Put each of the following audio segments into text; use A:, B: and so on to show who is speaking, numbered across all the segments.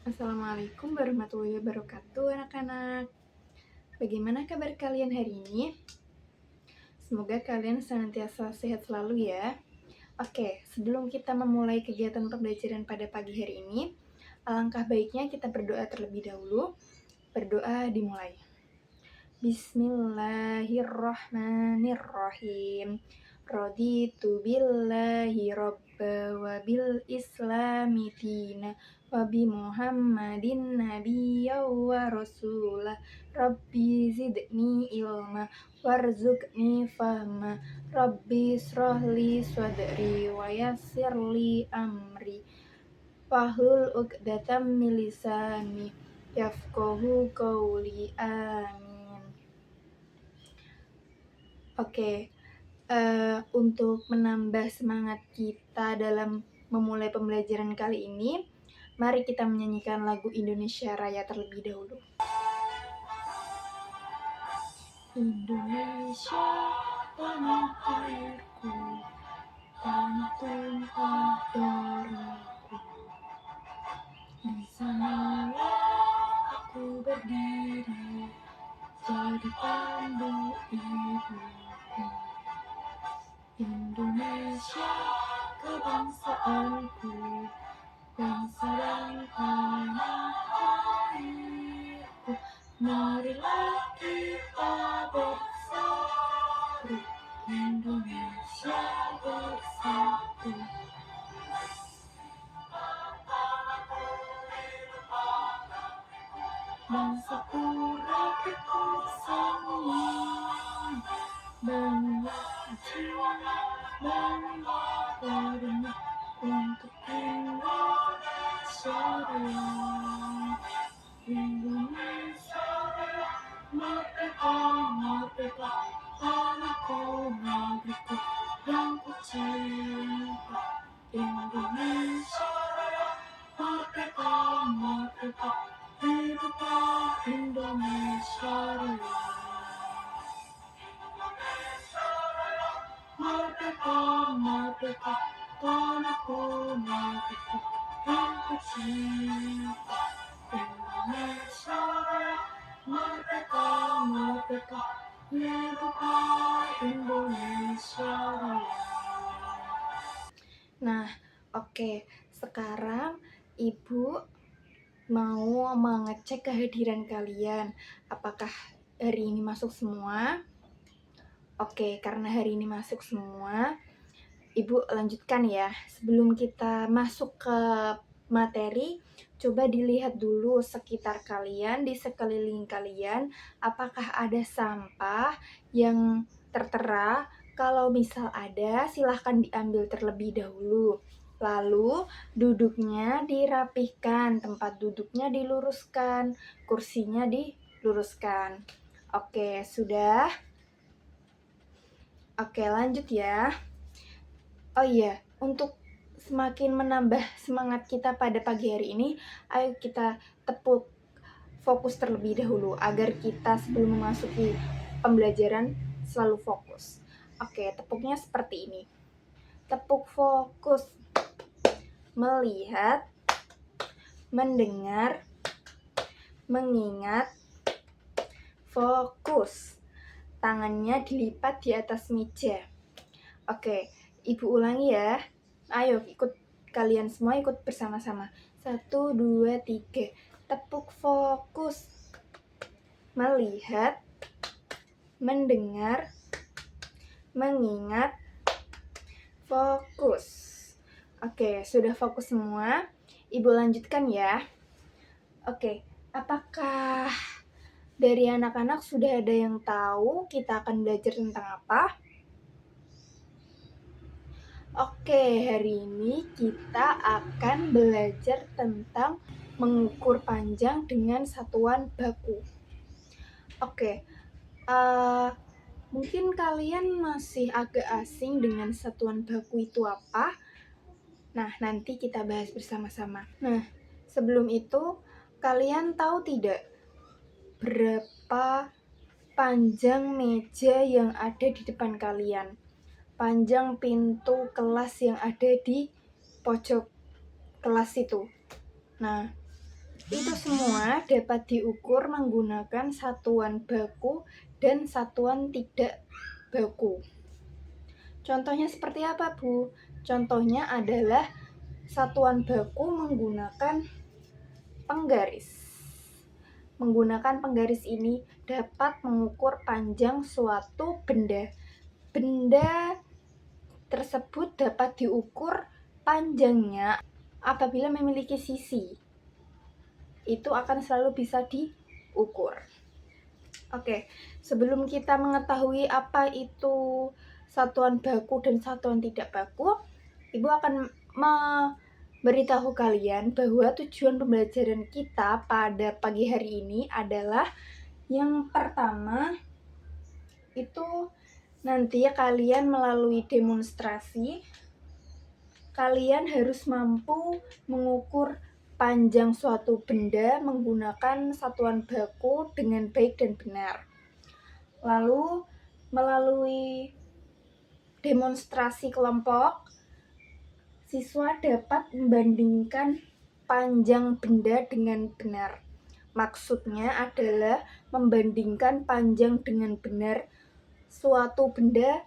A: Assalamualaikum warahmatullahi wabarakatuh anak-anak. Bagaimana kabar kalian hari ini? Semoga kalian senantiasa sehat selalu ya. Oke, sebelum kita memulai kegiatan pembelajaran pada pagi hari ini, alangkah baiknya kita berdoa terlebih dahulu. Berdoa dimulai. Bismillahirrahmanirrahim. Raditu billahi robba wa bil islami dina wa bi Muhammadin nabiyya wa rasulah. Rabbi zidni ilma warzuqni fahma. Rabbi srohli sadri wa yassirli amri wahlul uqdatam min lisani yafqahu qawli. Amin. Oke, untuk menambah semangat kita dalam memulai pembelajaran kali ini, mari kita menyanyikan lagu Indonesia Raya terlebih dahulu. Indonesia tanah airku, tanah tumpah darahku. Di sanalah aku berdiri, jadi pandu ibuku. Indonesia kebangsaanku, bangsa dan tanah airku. Marilah kita bersatu, Indonesia bersatu. Bangsaku rakyatku semua, bangga jiwa, bangga padanya untuk Indonesia Raya. Indonesia Raya, merdeka, merdeka, tanahku, negeriku yang ku cinta. Indonesia Raya, merdeka, merdeka, hiduplah Indonesia Raya. Merdeka, merdeka, tanahku, negeriku yang ku cinta. Indonesia Raya, merdeka, merdeka, hiduplah Indonesia Raya. Nah, oke, sekarang Ibu mau mengecek kehadiran kalian. Apakah hari ini masuk semua? Oke, karena hari ini masuk semua, Ibu lanjutkan ya. Sebelum kita masuk ke materi, coba dilihat dulu sekitar kalian, di sekeliling kalian, apakah ada sampah yang tertera. Kalau misal ada, silahkan diambil terlebih dahulu. Lalu duduknya dirapihkan, tempat duduknya diluruskan, kursinya diluruskan. Oke, sudah? Oke, lanjut ya. Oh iya, untuk semakin menambah semangat kita pada pagi hari ini, ayo kita tepuk fokus terlebih dahulu agar kita sebelum memasuki pembelajaran selalu fokus. Oke, tepuknya seperti ini. Tepuk fokus. Melihat, mendengar, mengingat, fokus. Tangannya dilipat di atas meja. Oke, Ibu ulangi ya. Ayo kalian semua ikut bersama-sama. 1, 2, 3. Tepuk fokus. Melihat, mendengar, mengingat, fokus. Oke, sudah fokus semua. Ibu lanjutkan ya. Oke, apakah dari anak-anak sudah ada yang tahu kita akan belajar tentang apa? Oke, hari ini kita akan belajar tentang mengukur panjang dengan satuan baku. Oke, mungkin kalian masih agak asing dengan satuan baku itu apa? Nah, nanti kita bahas bersama-sama. Nah, sebelum itu, kalian tahu tidak berapa panjang meja yang ada di depan kalian? Panjang pintu kelas yang ada di pojok kelas itu. Nah, Itu semua dapat diukur menggunakan satuan baku dan satuan tidak baku. Contohnya seperti apa, Bu? Contohnya adalah satuan baku menggunakan penggaris. Menggunakan penggaris ini dapat mengukur panjang suatu benda. Benda tersebut dapat diukur panjangnya apabila memiliki sisi. Itu akan selalu bisa diukur. Oke, sebelum kita mengetahui apa itu satuan baku dan satuan tidak baku, Ibu akan beritahu kalian bahwa tujuan pembelajaran kita pada pagi hari ini adalah yang pertama itu nanti kalian melalui demonstrasi kalian harus mampu mengukur panjang suatu benda menggunakan satuan baku dengan baik dan benar. Lalu melalui demonstrasi kelompok siswa dapat membandingkan panjang benda dengan benar. Maksudnya adalah membandingkan panjang dengan benar suatu benda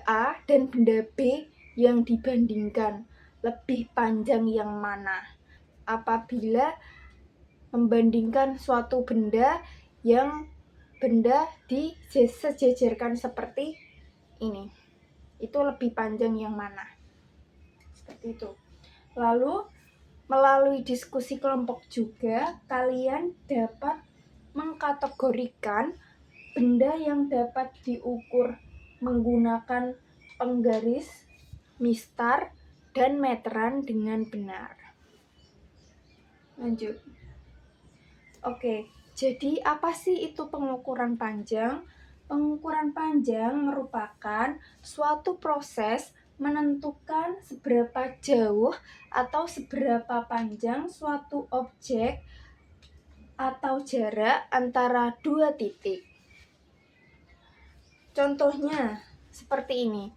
A: A dan benda B yang dibandingkan. Lebih panjang yang mana? Apabila membandingkan suatu benda yang benda disejajarkan seperti ini. Itu lebih panjang yang mana? Seperti itu. Lalu melalui diskusi kelompok juga kalian dapat mengkategorikan benda yang dapat diukur menggunakan penggaris, mistar, dan meteran dengan benar. Lanjut. Oke, jadi apa sih itu pengukuran panjang? Pengukuran panjang merupakan suatu proses menentukan seberapa jauh atau seberapa panjang suatu objek atau jarak antara dua titik. Contohnya seperti ini.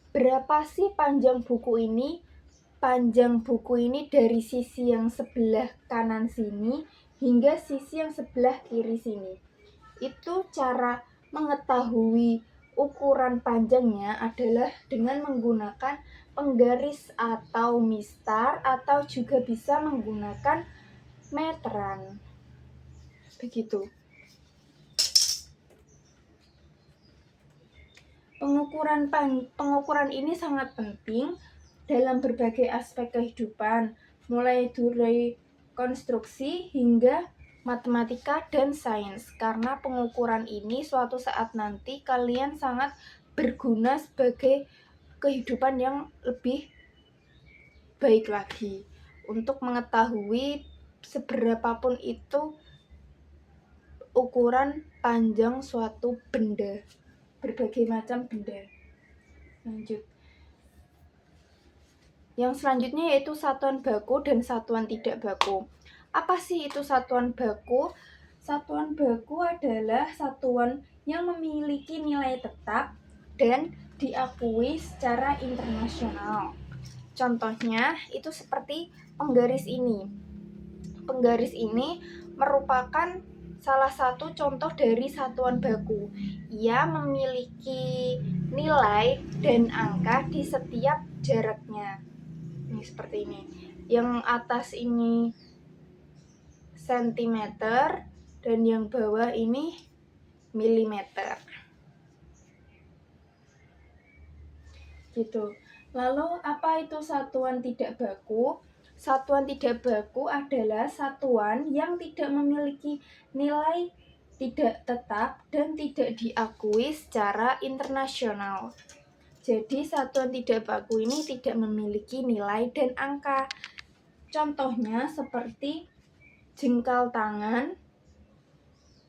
A: Berapa sih panjang buku ini? Panjang buku ini dari sisi yang sebelah kanan sini hingga sisi yang sebelah kiri sini. Itu cara mengetahui ukuran panjangnya adalah dengan menggunakan penggaris atau mistar atau juga bisa menggunakan meteran. Begitu. Pengukuran ini sangat penting dalam berbagai aspek kehidupan, mulai dari konstruksi hingga matematika dan sains, karena pengukuran ini suatu saat nanti kalian sangat berguna sebagai kehidupan yang lebih baik lagi untuk mengetahui seberapapun itu ukuran panjang suatu benda, berbagai macam benda. Lanjut. Yang selanjutnya yaitu satuan baku dan satuan tidak baku. Apa sih itu satuan baku? Satuan baku adalah satuan yang memiliki nilai tetap dan diakui secara internasional. Contohnya itu seperti penggaris ini. Penggaris ini merupakan salah satu contoh dari satuan baku. Ia memiliki nilai dan angka di setiap jaraknya. Ini seperti ini. Yang atas ini sentimeter dan yang bawah ini milimeter. Gitu. Lalu apa itu satuan tidak baku? Satuan tidak baku adalah satuan yang tidak memiliki nilai tidak tetap dan tidak diakui secara internasional. Jadi satuan tidak baku ini tidak memiliki nilai dan angka. Contohnya seperti jengkal tangan,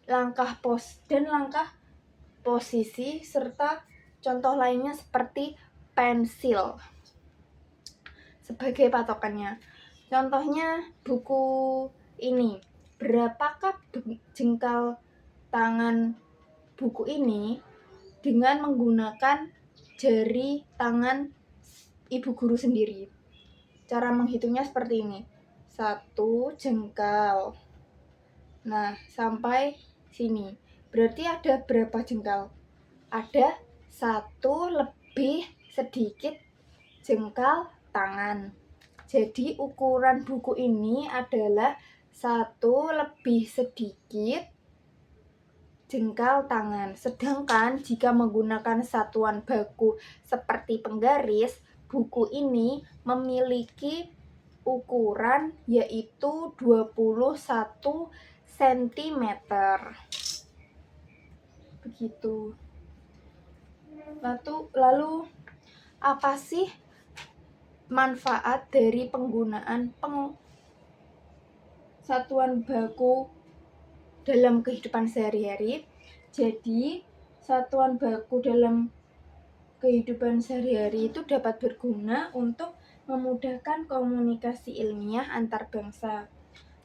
A: langkah posisi, serta contoh lainnya seperti pensil sebagai patokannya. Contohnya buku ini. Berapakah jengkal tangan buku ini dengan menggunakan jari tangan ibu guru sendiri? Cara menghitungnya seperti ini. 1 jengkal. Nah, sampai sini. Berarti ada berapa jengkal? Ada 1 lebih sedikit jengkal tangan. Jadi ukuran buku ini adalah 1 lebih sedikit jengkal tangan. Sedangkan jika menggunakan satuan baku seperti penggaris, buku ini memiliki ukuran yaitu 21 cm. Begitu. Lalu apa sih manfaat dari penggunaan satuan baku dalam kehidupan sehari-hari? Jadi, satuan baku dalam kehidupan sehari-hari itu dapat berguna untuk memudahkan komunikasi ilmiah antar bangsa,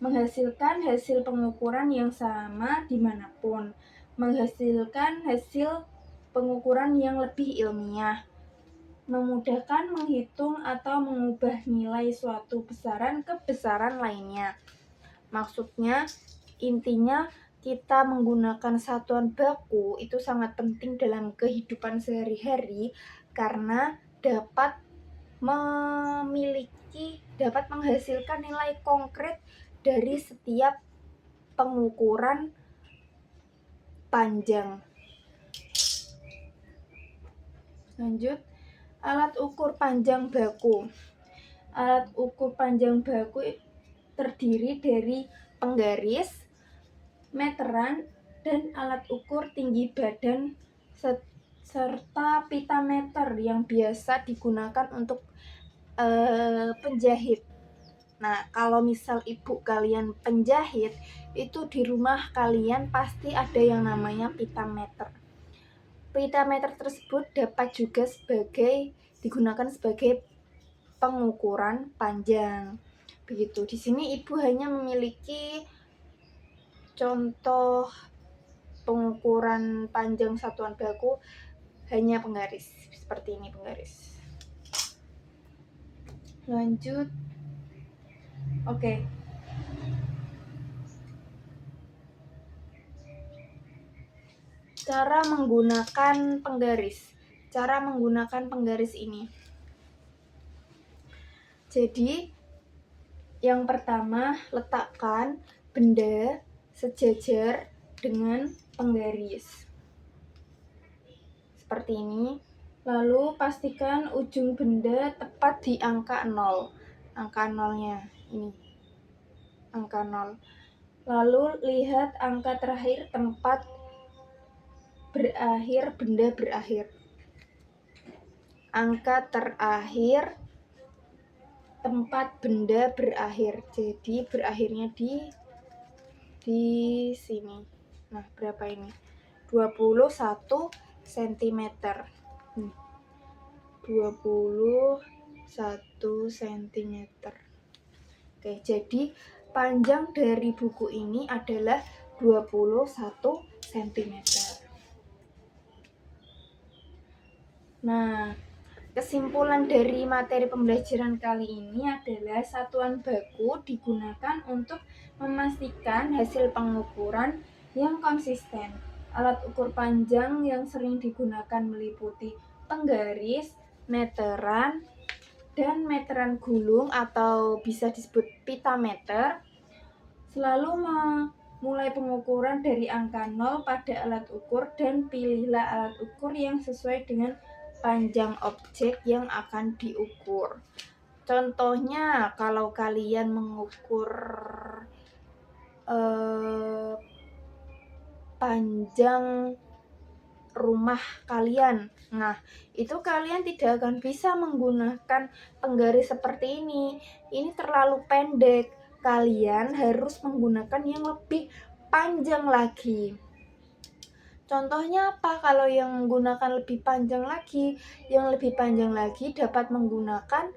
A: menghasilkan hasil pengukuran yang sama dimanapun, menghasilkan hasil pengukuran yang lebih ilmiah, memudahkan menghitung atau mengubah nilai suatu besaran ke besaran lainnya. Maksudnya, intinya kita menggunakan satuan baku itu sangat penting dalam kehidupan sehari-hari karena dapat menghasilkan nilai konkret dari setiap pengukuran panjang. Lanjut, alat ukur panjang baku. Alat ukur panjang baku terdiri dari penggaris, meteran, dan alat ukur tinggi badan serta pitameter yang biasa digunakan untuk penjahit. Nah, kalau misal ibu kalian penjahit, itu di rumah kalian pasti ada yang namanya pitameter. Pitameter tersebut dapat juga digunakan sebagai pengukuran panjang. Begitu. Di sini ibu hanya memiliki contoh pengukuran panjang satuan baku hanya penggaris. Seperti ini penggaris. Lanjut. Oke. Cara menggunakan penggaris. Cara menggunakan penggaris ini. Jadi, yang pertama, letakkan benda sejajar dengan penggaris. Seperti ini. Lalu pastikan ujung benda tepat di angka 0. Angka 0-nya ini. Angka 0. Lalu lihat angka terakhir tempat berakhir benda berakhir. Angka terakhir tempat benda berakhir. Jadi berakhirnya di sini. Nah, berapa ini? 21 cm. 21 cm. Oke, jadi panjang dari buku ini adalah 21 cm. Nah, kesimpulan dari materi pembelajaran kali ini adalah satuan baku digunakan untuk memastikan hasil pengukuran yang konsisten. Alat ukur panjang yang sering digunakan meliputi penggaris, meteran, dan meteran gulung atau bisa disebut pitameter. Selalu memulai pengukuran dari angka 0 pada alat ukur dan pilihlah alat ukur yang sesuai dengan panjang objek yang akan diukur. Contohnya, kalau kalian mengukur panjang rumah kalian, nah itu kalian tidak akan bisa menggunakan penggaris seperti ini. Ini terlalu pendek. Kalian harus menggunakan yang lebih panjang lagi. Contohnya apa? Kalau yang menggunakan lebih panjang lagi, yang lebih panjang lagi dapat munggunakan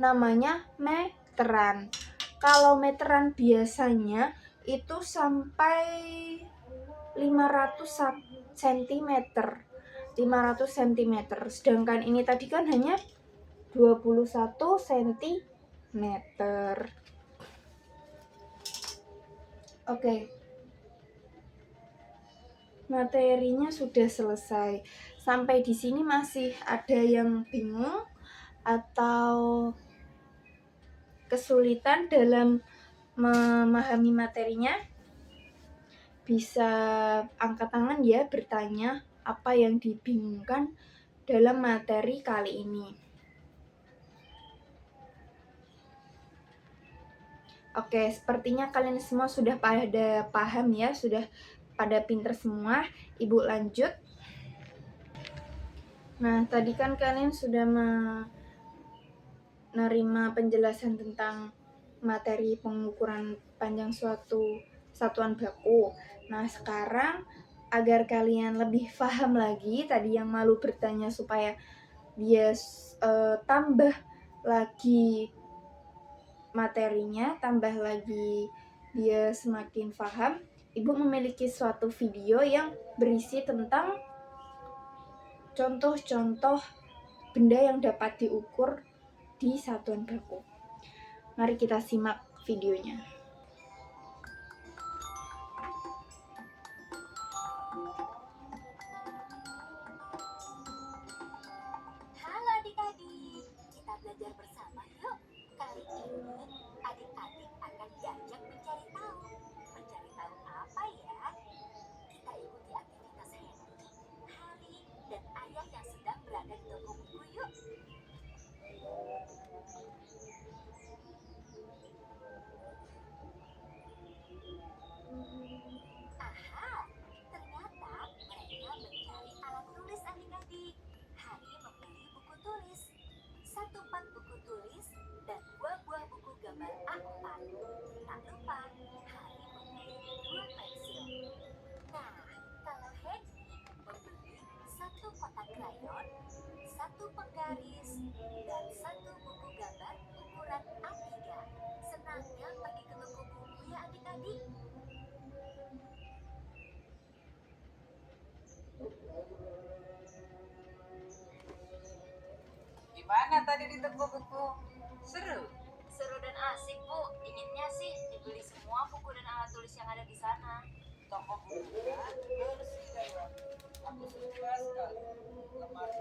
A: namanya meteran. Kalau meteran biasanya itu sampai 500 cm. 500 cm. Sedangkan ini tadi kan hanya 21 cm. Oke, materinya sudah selesai. Sampai di sini masih ada yang bingung atau kesulitan dalam memahami materinya? Bisa angkat tangan ya, bertanya apa yang dibingungkan dalam materi kali ini. Oke, sepertinya kalian semua sudah pada paham ya, sudah pada pinter semua. Ibu lanjut. Nah, tadi kan kalian sudah menerima penjelasan tentang materi pengukuran panjang suatu satuan baku. Nah, sekarang agar kalian lebih paham lagi, tadi yang malu bertanya supaya dia tambah lagi materinya, tambah lagi dia semakin paham, Ibu memiliki suatu video yang berisi tentang contoh-contoh benda yang dapat diukur di satuan baku. Mari kita simak videonya.
B: Halo adik-adik, kita belajar bersama yuk. Kali ini adik-adik akan diajak mencari tahu. Mencari tahu apa ya? Kita ikuti aktivitas Hendy, Hari, dan Ayah yang sedang berada di toko buku yuk. Aha, ternyata mereka mencari alat tulis adik-adik. Hari membeli buku tulis, satu pak buku tulis, dan dua buah buku gambar A4. Tak lupa, Hari membeli dua pensil. Nah, kalau Hendy membeli satu kotak krayon, satu penggaris, dan satu buku gambar ukuran A3. Senangnya pergi ke toko buku ya adik-adik.
C: Gimana tadi di toko buku? Seru?
B: Seru dan asik, Bu. Inginnya sih dibeli semua buku dan alat tulis yang ada di sana.
C: Toko bukunya bersih dan rapi. Aku suka sekali. Lemari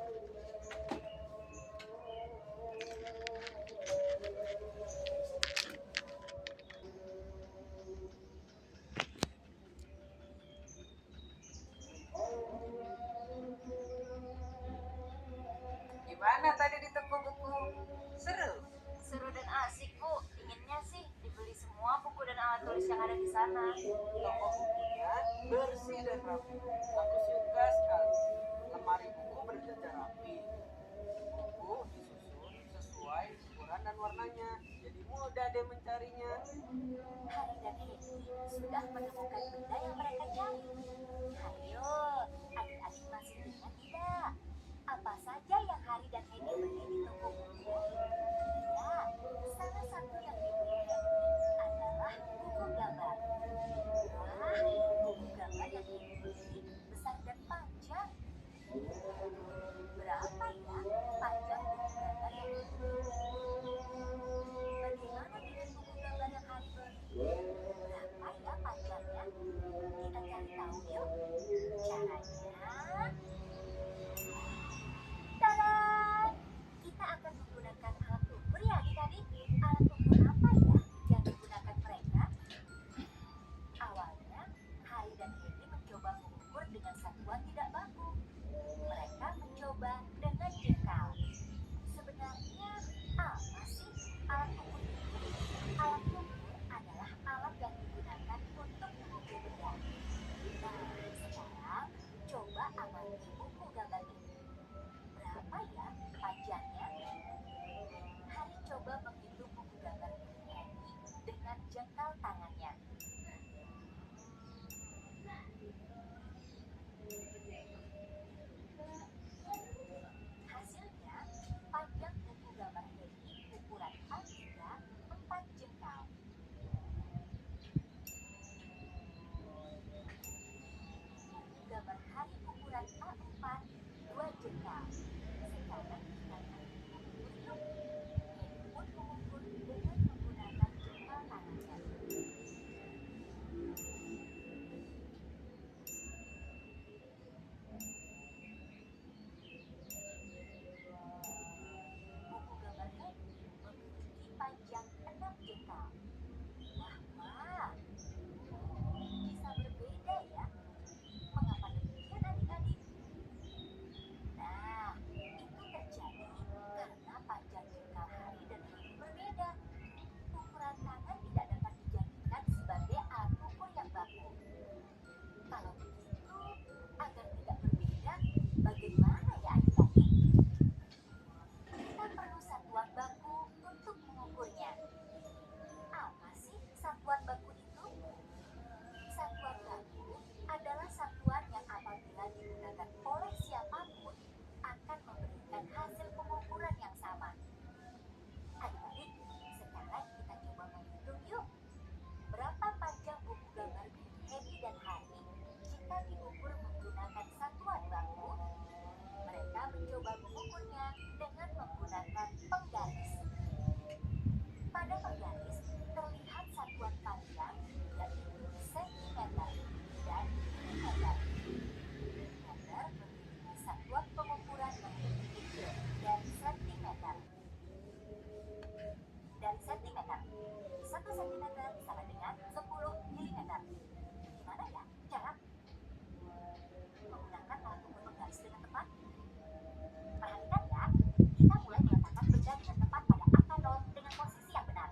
C: Gimana tadi di toko buku? Seru?
B: Seru dan asik, Bu. Inginnya sih dibeli semua buku dan alat tulis yang ada di sana.
C: Toko bukunya bersih dan rapi. Aku suka sekali. Lemari buku berjajar rapi. Buku disusun sesuai ukuran dan warnanya. Jadi mudah deh mencarinya.
B: Hari dan Hendy sudah menemukan benda yang mereka cari. Ayo, adik-adik masih ingat tidak? Apa saja yang Hari dan Hendy beli di toko buku? Ya, salah satu yang dibeli Hendy adalah buku gambar. Wah, buku gambar yang Hendy beli besar dan panjang. Berapa ya panjang buku gambar yang Hendy beli? Bagaimana dengan buku gambar yang Hari beli? Berapa ya panjangnya? Kita cari tahu yuk. Caranya, tada! Kita akan dan hasil pengukuran yang sama. Adik-adik, sekarang kita coba menghitung yuk. Berapa panjang buku gambar Happy dan Hari jika diukur menggunakan satuan baku? Mereka mencoba mengukurnya dengan menggunakan penggaris. Pada penggaris terlihat satuan panjang yaitu sentimeter dan milimeter. Milimeter memiliki satuan pengukuran lebih kecil dari sentimeter. Satu sentimeter sama dengan 10 milimeter. Gimana ya cara menggunakan alat ukur penggaris dengan tepat? Perhatikan ya, kita mulai meletakkan benda dengan tepat pada angka 0 dengan posisi yang benar.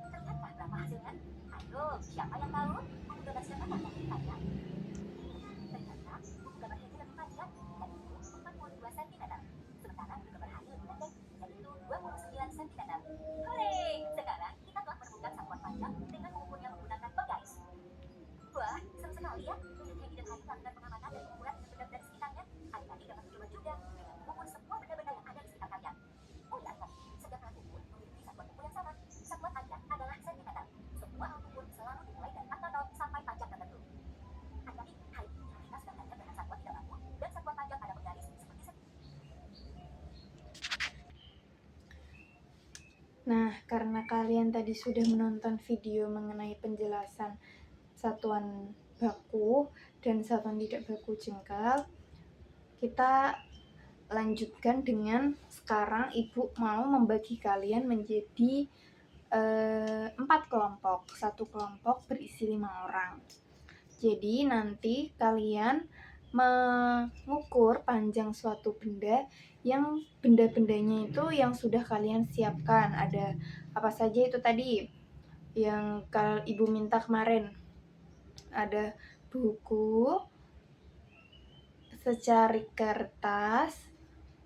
B: Terlihatkah berapa hasilnya? Ayo, siapa yang tahu? Buku gambar siapa yang lebih panjang? Ternyata buku gambar Happy lebih panjang, yaitu 42 cm. Sementara buku gambar Hari lebih pendek, yaitu 29 cm. Hore! Sekarang kita telah menemukan satuan panjang dengan mengukurnya menggunakan penggaris. Wah, seru sekali ya. Melihat Happy dan Hari melakukan pengamatan dan pengukuran dengan benda-benda di sekitarnya. Adik-adik dapat mencoba juga dengan mengukur semua benda-benda yang ada di sekitar kalian. Oh ya, ingat, setiap alat ukur memiliki satuan ukur yang sama. Satuan panjang adalah sentimeter. Semua alat ukur selalu dimulai dari angka 0 sampai panjang tertentu. Adik-adik, hari ini kita sudah belajar tentang satuan tidak baku dan satuan panjang pada penggaris seperti
A: Nah, karena kalian tadi sudah menonton video mengenai penjelasan satuan baku dan satuan tidak baku jengkal, kita lanjutkan dengan sekarang Ibu mau membagi kalian menjadi 4 kelompok. Satu kelompok berisi 5 orang. Jadi nanti kalian mengukur panjang suatu benda yang benda-bendanya itu yang sudah kalian siapkan. Ada apa saja itu tadi yang Ibu minta kemarin. Ada buku, secarik kertas,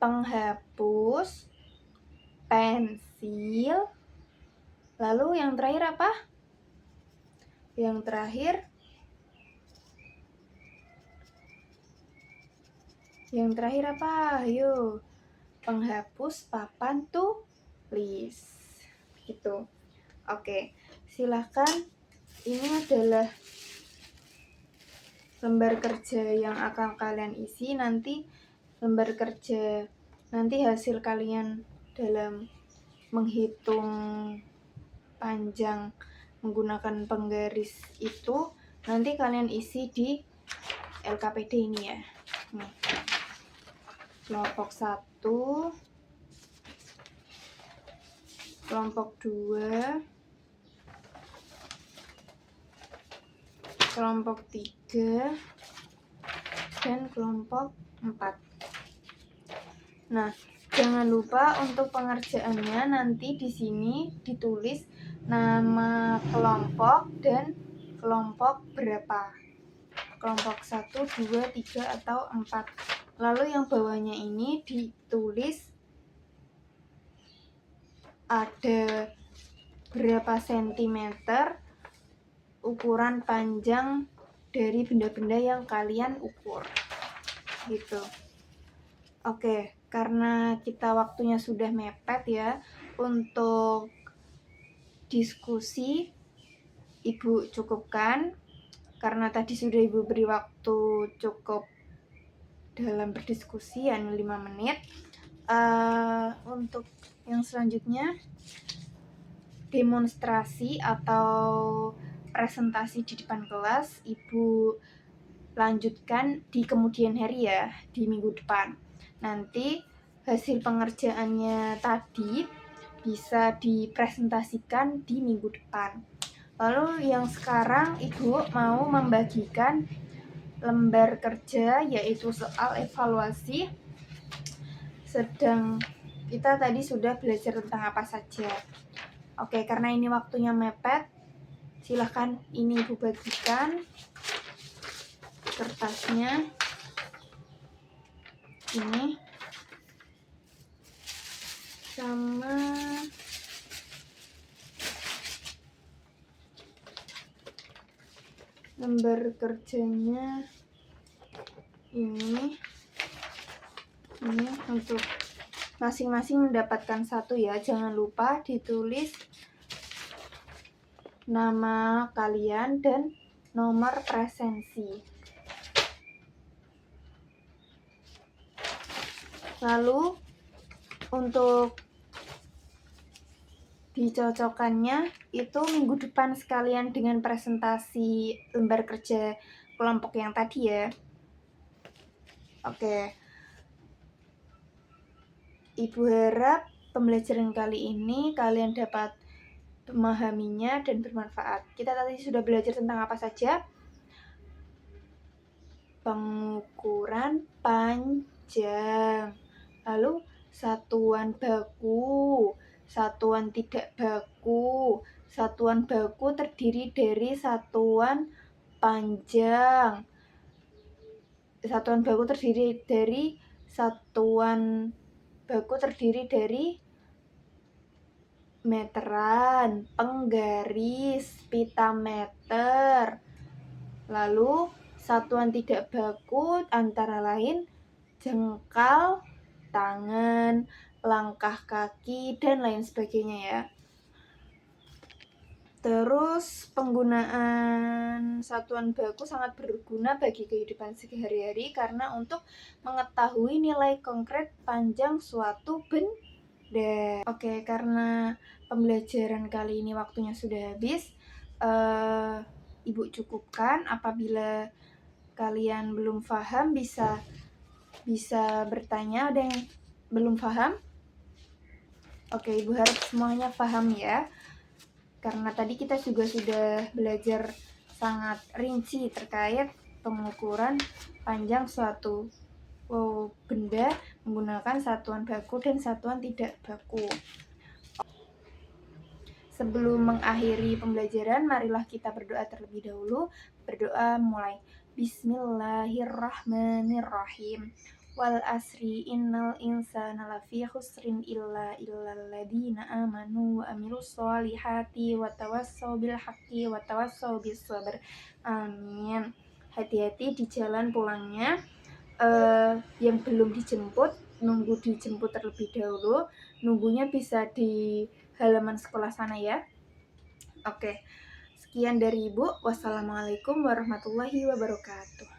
A: penghapus, pensil, lalu yang terakhir apa? Yang terakhir apa? Ayo, penghapus papan tulis. Gitu. Oke, silakan. Ini adalah lembar kerja yang akan kalian isi. Nanti lembar kerja, nanti hasil kalian dalam menghitung panjang menggunakan penggaris itu nanti kalian isi di LKPD ini ya. Nih. Kelompok 1, kelompok 2, kelompok 3, dan kelompok 4. Nah, jangan lupa untuk pengerjaannya nanti di sini ditulis nama kelompok dan kelompok berapa. Kelompok 1, 2, 3, atau 4. Lalu yang bawahnya ini ditulis ada berapa sentimeter ukuran panjang dari benda-benda yang kalian ukur. Gitu. Oke, karena kita waktunya sudah mepet ya, untuk diskusi Ibu cukupkan. Karena tadi sudah Ibu beri waktu cukup dalam berdiskusi, yakni 5 menit. Untuk yang selanjutnya, demonstrasi atau presentasi di depan kelas Ibu lanjutkan di kemudian hari ya, di minggu depan. Nanti hasil pengerjaannya tadi bisa dipresentasikan di minggu depan. Lalu yang sekarang Ibu mau membagikan lembar kerja, yaitu soal evaluasi. Sedang kita tadi sudah belajar tentang apa saja. Oke, karena ini waktunya mepet, silahkan ini Ibu bagikan kertasnya. Ini sama lembar kerjanya ini untuk masing-masing mendapatkan satu ya. Jangan lupa ditulis nama kalian dan nomor presensi. Lalu untuk dicocokkannya itu minggu depan sekalian dengan presentasi lembar kerja kelompok yang tadi ya. Oke. Ibu harap pembelajaran kali ini kalian dapat memahaminya dan bermanfaat. Kita tadi sudah belajar tentang apa saja? Pengukuran panjang, lalu satuan baku, satuan tidak baku. Satuan baku terdiri dari satuan panjang. Satuan baku terdiri dari meteran, penggaris, pita meter. Lalu satuan tidak baku antara lain jengkal, tangan, langkah kaki, dan lain sebagainya ya. Terus penggunaan satuan baku sangat berguna bagi kehidupan sehari-hari karena untuk mengetahui nilai konkret panjang suatu benda. Oke, karena pembelajaran kali ini waktunya sudah habis, Ibu cukupkan. Apabila kalian belum paham bisa bertanya. Ada yang belum paham? Oke, Ibu harap semuanya paham ya. Karena tadi kita juga sudah belajar sangat rinci terkait pengukuran panjang suatu benda menggunakan satuan baku dan satuan tidak baku. Sebelum mengakhiri pembelajaran, marilah kita berdoa terlebih dahulu. Berdoa mulai. Bismillahirrahmanirrahim. Wal asri innal insana lafi khusrin illa alladziina amanu wa amilus solihati wa tawassaw bil haqqi wa tawassaw bis sabr. Amin. Hati-hati di jalan pulangnya. Yang belum dijemput, nunggu dijemput terlebih dahulu. Nunggunya bisa di halaman sekolah sana ya. Oke. Sekian dari Ibu. Wassalamualaikum warahmatullahi wabarakatuh.